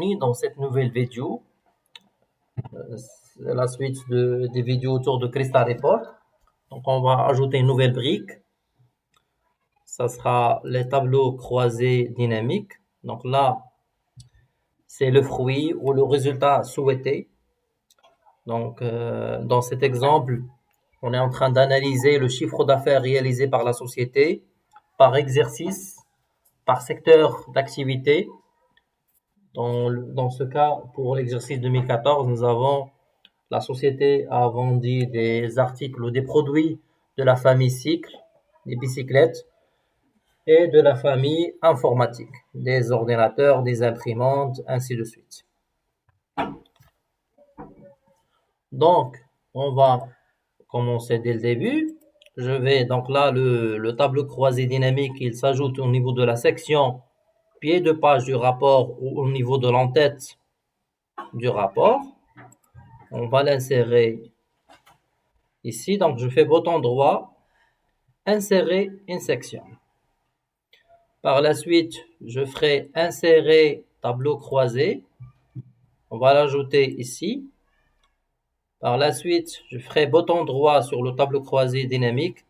bienvenue dans cette nouvelle vidéo. C'est la suite des vidéos autour de Crystal Report. Donc, on va ajouter une nouvelle brique. Ça sera les tableaux croisés dynamiques. Donc là, c'est le fruit ou le résultat souhaité. Donc, dans cet exemple, on est en train d'analyser le chiffre d'affaires réalisé par la société, par exercice, par secteur d'activité. Dans ce cas, pour l'exercice 2014, nous avons la société a vendu des articles ou des produits de la famille cycle, des bicyclettes, et de la famille informatique, des ordinateurs, des imprimantes, ainsi de suite. Donc, on va commencer dès le début. Je vais donc là, le tableau croisé dynamique, il s'ajoute au niveau de la section pied de page du rapport ou au niveau de l'entête du rapport. On va l'insérer ici. Donc, je fais bouton droit, insérer une section. Par la suite, je ferai insérer tableau croisé. On va l'ajouter ici. Par la suite, je ferai bouton droit sur le tableau croisé dynamique,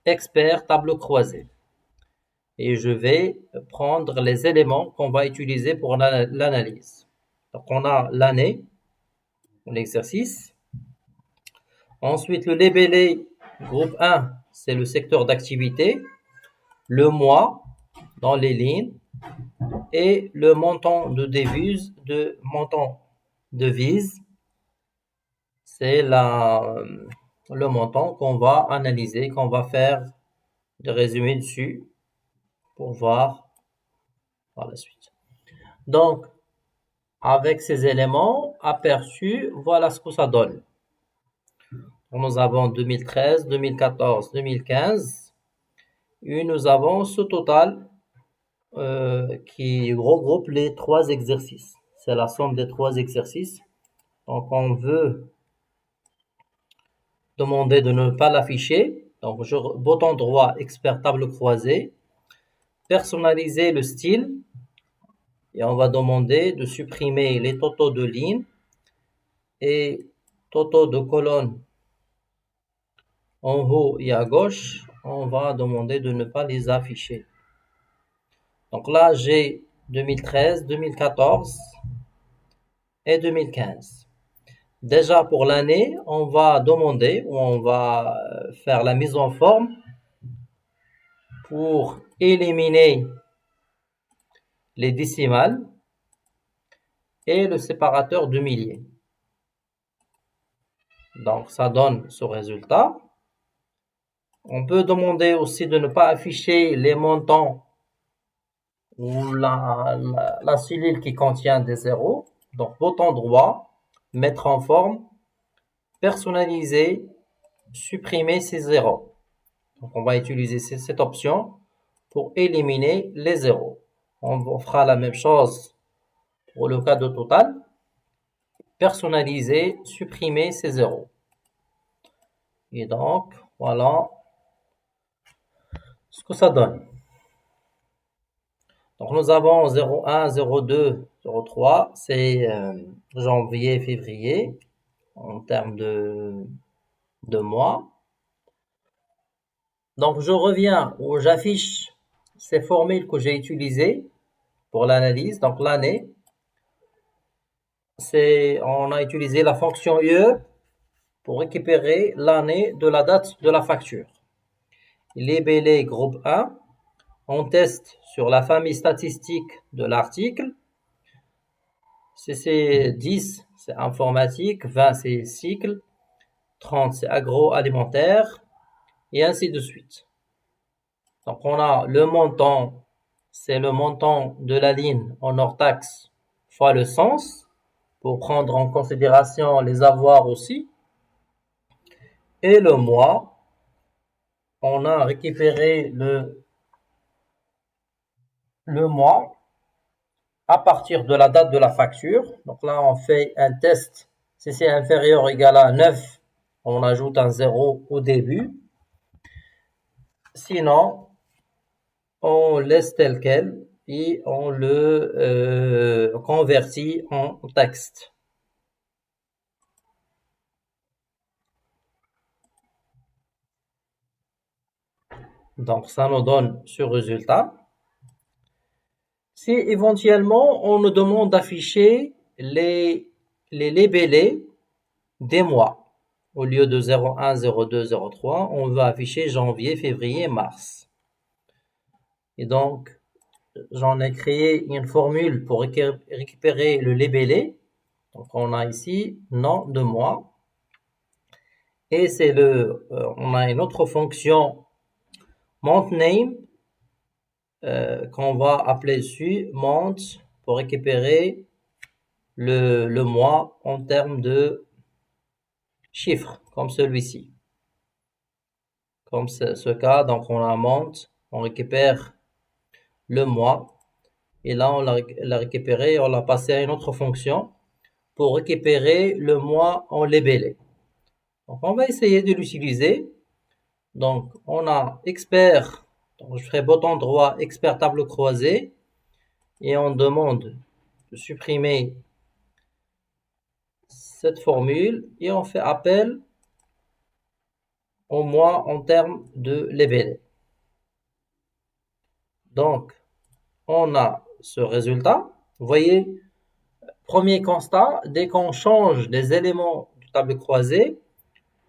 expert tableau croisé. Et je vais prendre les éléments qu'on va utiliser pour l'analyse. Donc, on a l'année, l'exercice. Ensuite, le libellé groupe 1, c'est le secteur d'activité. Le mois dans les lignes. Et le montant de devise, c'est le montant qu'on va analyser, qu'on va faire de résumé dessus pour voir par la suite. Donc, avec ces éléments aperçus, voilà ce que ça donne. Nous avons 2013, 2014, 2015 et nous avons ce total qui regroupe les trois exercices. C'est la somme des trois exercices. Donc, on veut demander de ne pas l'afficher. Donc, bouton droit, expert table croisée. Personnaliser le style. Et on va demander de supprimer les totaux de lignes et totaux de colonnes en haut et à gauche. On va demander de ne pas les afficher. Donc là, j'ai 2013, 2014 et 2015. Déjà pour l'année, on va demander ou on va faire la mise en forme pour éliminer les décimales et le séparateur de milliers. Donc ça donne ce résultat. On peut demander aussi de ne pas afficher les montants ou la cellule qui contient des zéros. Donc bouton droit, mettre en forme, personnaliser, supprimer ces zéros. Donc on va utiliser cette option pour éliminer les zéros. On fera la même chose pour le cas de total. Personnaliser, supprimer ces zéros. Et donc, voilà ce que ça donne. Donc nous avons 01, 02, 03, c'est janvier, février en termes de mois. Donc je reviens où j'affiche ces formules que j'ai utilisées pour l'analyse. Donc l'année, on a utilisé la fonction UE pour récupérer l'année de la date de la facture. Libellé groupe 1, on teste sur la famille statistique de l'article. C'est 10, c'est informatique, 20, c'est cycle, 30, c'est agroalimentaire, et ainsi de suite. Donc, on a le montant, c'est le montant de la ligne en hors taxe fois le sens, pour prendre en considération les avoirs aussi. Et le mois, on a récupéré le mois à partir de la date de la facture. Donc là, on fait un test. Si c'est inférieur ou égal à 9, on ajoute un 0 au début. Sinon, on laisse tel quel et on le convertit en texte. Donc, ça nous donne ce résultat. Si éventuellement on nous demande d'afficher les libellés des mois, au lieu de 01, 02, 03, on va afficher janvier, février, mars. Et donc, j'en ai créé une formule pour récupérer le libellé. Donc, on a ici nom de mois. Et on a une autre fonction month name qu'on va appeler ici month pour récupérer le mois en termes de chiffres, comme celui-ci. Comme ce cas, donc on a month, on récupère le mois, et là on l'a récupéré, on l'a passé à une autre fonction pour récupérer le mois en libellé. Donc on va essayer de l'utiliser. Donc on a expert, donc je ferai bouton droit, expert tableau croisé, et on demande de supprimer cette formule et on fait appel au mois en termes de libellé. Donc on a ce résultat. Vous voyez, premier constat, dès qu'on change des éléments du tableau croisé,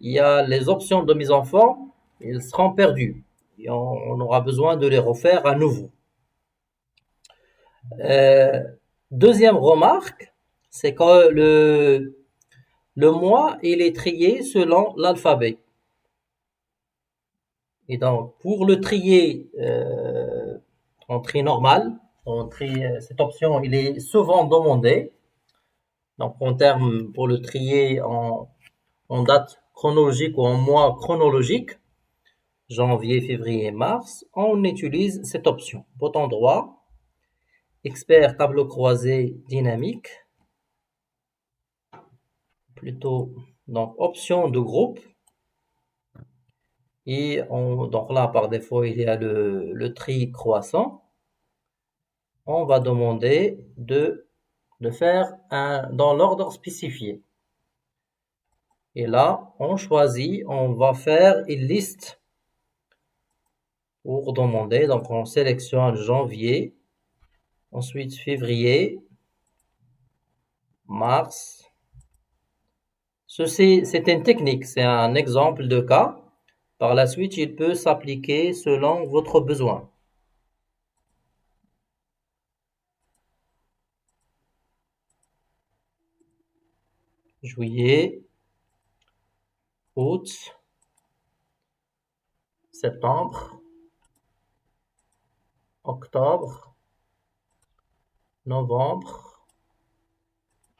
il y a les options de mise en forme, ils seront perdus. Et on aura besoin de les refaire à nouveau. Deuxième remarque, c'est que le mois, il est trié selon l'alphabet. Et donc, pour le trier en tri normal, cette option, il est souvent demandé. Donc, pour le trier en date chronologique ou en mois chronologique, janvier, février, mars, on utilise cette option. Bouton droit, expert tableau croisé dynamique, plutôt, donc option de groupe. Et donc là, par défaut, il y a le tri croissant. On va demander de faire dans l'ordre spécifié. Et là, on choisit, on va faire une liste pour demander. Donc, on sélectionne janvier, ensuite février, mars. Ceci, c'est une technique, c'est un exemple de cas. Par la suite, il peut s'appliquer selon votre besoin. Juillet, août, septembre, octobre, novembre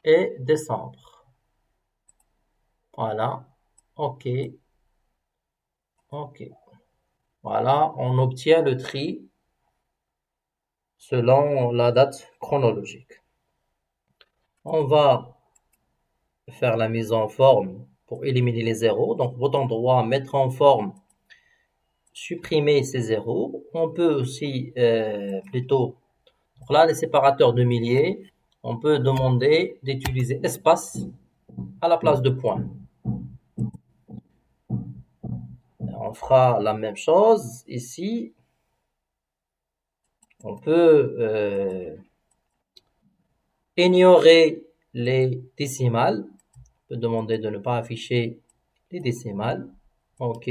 et décembre. Voilà, OK, OK. Voilà, on obtient le tri selon la date chronologique. On va faire la mise en forme pour éliminer les zéros. Donc, bouton droit, mettre en forme, supprimer ces zéros. On peut aussi plutôt, donc là, les séparateurs de milliers, on peut demander d'utiliser espace à la place de point. On fera la même chose ici. On peut ignorer les décimales. On peut demander de ne pas afficher les décimales. OK.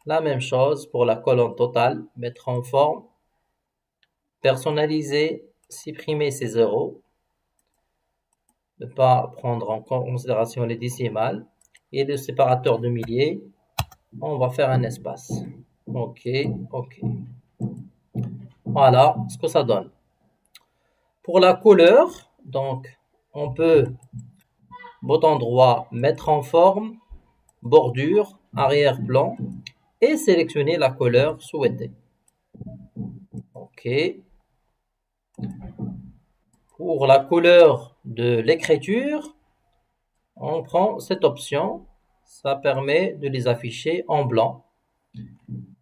La même chose pour la colonne totale. Mettre en forme. Personnaliser. Supprimer ces zéros. Ne pas prendre en considération les décimales. Et le séparateur de milliers, on va faire un espace. OK. OK. Voilà ce que ça donne. Pour la couleur, donc, on peut, bouton droit, mettre en forme, bordure, arrière-plan, et sélectionner la couleur souhaitée. OK. Pour la couleur de l'écriture, on prend cette option. Ça permet de les afficher en blanc.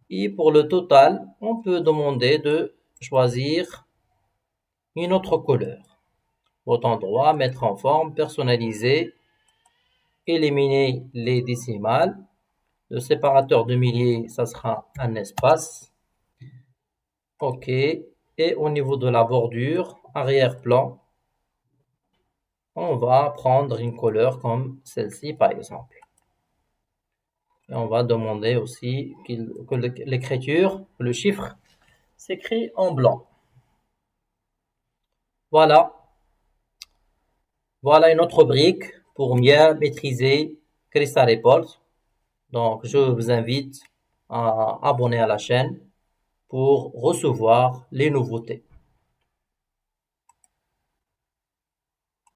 Et pour le total, on peut demander de choisir une autre couleur. Bouton droit, mettre en forme, personnaliser, éliminer les décimales. Le séparateur de milliers, ça sera un espace. OK. Et au niveau de la bordure, arrière-plan, on va prendre une couleur comme celle-ci, par exemple. Et on va demander aussi que l'écriture, le chiffre, s'écrit en blanc. Voilà. Voilà une autre brique pour mieux maîtriser Crystal Report. Donc, je vous invite à abonner à la chaîne pour recevoir les nouveautés.